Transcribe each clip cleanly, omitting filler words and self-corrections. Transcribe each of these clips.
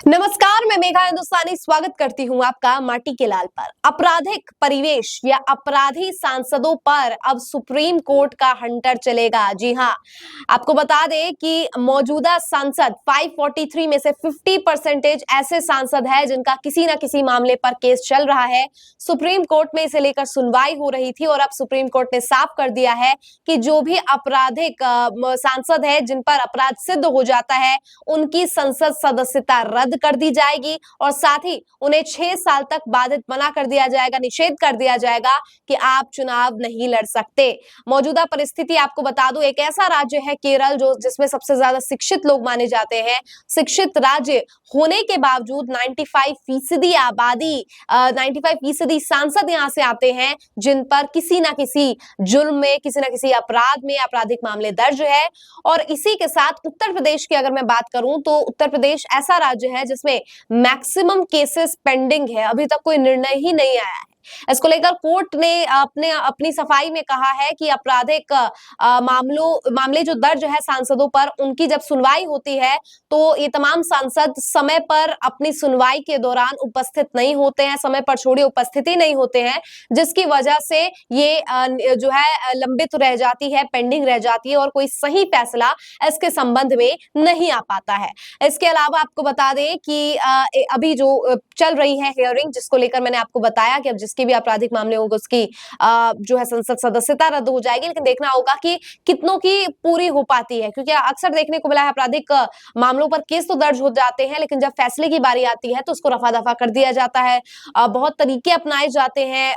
नमस्कार, मैं मेघा हिंदुस्तानी स्वागत करती हूं आपका माटी के लाल पर। आपराधिक परिवेश या अपराधी सांसदों पर अब सुप्रीम कोर्ट का हंटर चलेगा। जी हां, आपको बता दें कि मौजूदा सांसद 543 में से 50% ऐसे सांसद हैं जिनका किसी न किसी मामले पर केस चल रहा है। सुप्रीम कोर्ट में इसे लेकर सुनवाई हो रही थी और अब सुप्रीम कोर्ट ने साफ कर दिया है कि जो भी आपराधिक सांसद है जिन पर अपराध सिद्ध हो जाता है, उनकी संसद सदस्यता रद्द कर दी जाएगी और साथ ही उन्हें 6 साल तक बाधित मना कर दिया जाएगा, निषेध कर दिया जाएगा कि आप चुनाव नहीं लड़ सकते। मौजूदा परिस्थिति आपको बता दूं, एक ऐसा राज्य है केरल जो जिसमें सबसे ज्यादा शिक्षित लोग माने जाते हैं। शिक्षित राज्य होने के बावजूद 95% आबादी 95% सांसद यहां से आते हैं जिन पर किसी ना किसी जुर्म में, किसी ना किसी अपराध में आपराधिक मामले दर्ज है। और इसी के साथ उत्तर प्रदेश की अगर मैं बात करूं तो उत्तर प्रदेश ऐसा राज्य है जिसमें मैक्सिमम केसेस पेंडिंग है, अभी तक कोई निर्णय ही नहीं आया है। इसको लेकर कोर्ट ने अपनी सफाई में कहा है कि आपराधिक मामले जो दर्ज है सांसदों पर, उनकी जब सुनवाई होती है तो ये तमाम सांसद समय पर अपनी सुनवाई के दौरान उपस्थित नहीं होते हैं, समय पर छोड़िए उपस्थिति नहीं होते हैं, जिसकी वजह से ये जो है लंबित रह जाती है, पेंडिंग रह जाती है और कोई सही फैसला इसके संबंध में नहीं आ पाता है। इसके अलावा आपको बता दें कि अभी जो चल रही है हियरिंग, जिसको लेकर मैंने आपको बताया कि अब जिसके भी आपराधिक मामले होंगे उसकी जो है संसद सदस्यता रद्द हो जाएगी, लेकिन देखना होगा कि कितनों की पूरी हो पाती है, क्योंकि अक्सर देखने को मिला है आपराधिक मामलों पर केस तो दर्ज हो जाते हैं लेकिन जब फैसले की बारी आती है तो उसको रफा दफा कर दिया जाता है। बहुत तरीके अपनाए जाते हैं,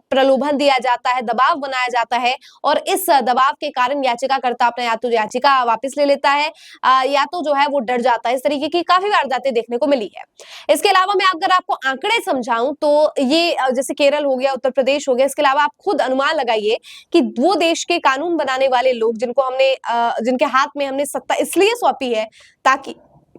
प्रलोभन दिया जाता है, दबाव बनाया जाता है और इस दबाव के कारण याचिकाकर्ता अपना या तो याचिका वापस ले लेता है या तो जो है वो डर जाता है। इस तरीके की काफी वारदातें देखने को मिली है। इसके अलावा मैं अगर आपको आंकड़े समझाऊं तो ये जैसे केरल हो गया, उत्तर प्रदेश हो गया, इसके अलावा आप खुद अनुमान लगाइए कि वो देश के कानून बनाने वाले लोग जिनको हमने जिनके हाथ में हमने सत्ता इसलिए सौंपी है ताकि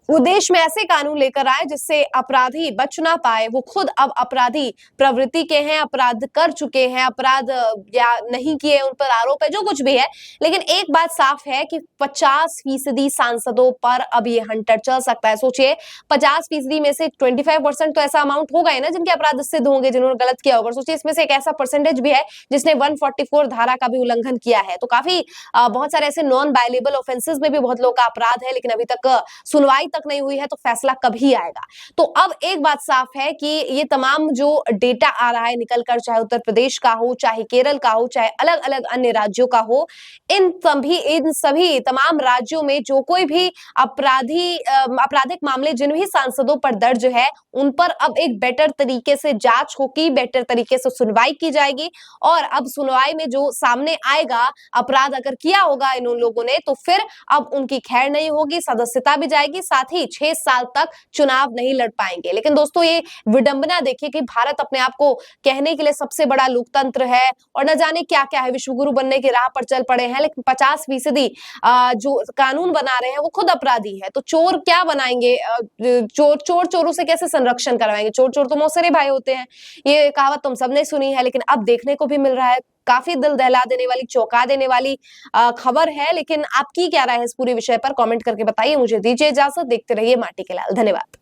वो देश में ऐसे कानून लेकर आए जिससे अपराधी बच ना पाए, वो खुद अब अपराधी प्रवृत्ति के हैं, अपराध कर चुके हैं, अपराध या नहीं किए उन पर आरोप है, जो कुछ भी है। लेकिन एक बात साफ है कि 50% सांसदों पर अब ये हंटर चल सकता है। सोचिए 50% में से 25% तो ऐसा अमाउंट होगा ही ना जिनके अपराध सिद्ध होंगे, जिन्होंने गलत किया होगा। सोचिए इसमें से एक ऐसा परसेंटेज भी है जिसने 144 धारा का भी उल्लंघन किया है। तो काफी बहुत सारे ऐसे नॉन बाइलेबल ऑफेंसेस में भी बहुत लोगों का अपराध है, लेकिन अभी तक सुनवाई तक नहीं हुई है, तो फैसला कभी आएगा। तो अब एक बात साफ है कि ये तमाम जो डेटा आ रहा है निकलकर, चाहे उत्तर प्रदेश का हो, चाहे केरल का हो, चाहे अलग अलग अन्य राज्यों का हो, इन सभी तमाम राज्यों में जो कोई भी आपराधिक मामले जिन भी सांसदों पर दर्ज है, उन पर अब एक बेटर तरीके से जांच होगी, बेटर तरीके से सुनवाई की जाएगी और अब सुनवाई में जो सामने आएगा, अपराध अगर किया होगा इन लोगों ने, तो फिर अब उनकी खैर नहीं होगी, सदस्यता भी जाएगी, साथ ही 6 साल तक चुनाव नहीं लड़ पाएंगे। लेकिन दोस्तों ये विडंबना देखिए कि भारत अपने आप को कहने के लिए सबसे बड़ा लोकतंत्र है और न जाने क्या क्या है, विश्वगुरु बनने की राह पर चल पड़े हैं, लेकिन 50% जो कानून बना रहे हैं वो खुद अपराधी है। तो चोर क्या बनाएंगे, चोरों से कैसे संरक्षण करवाएंगे? चोर तो मौसेरे भाई होते हैं, ये कहावत तुम सबने सुनी है, लेकिन अब देखने को भी मिल रहा है। काफी दिल दहला देने वाली, चौंका देने वाली खबर है। लेकिन आपकी क्या राय है इस पूरे विषय पर? कमेंट करके बताइए। मुझे दीजिए इजाजत, देखते रहिए माटी के लाल। धन्यवाद।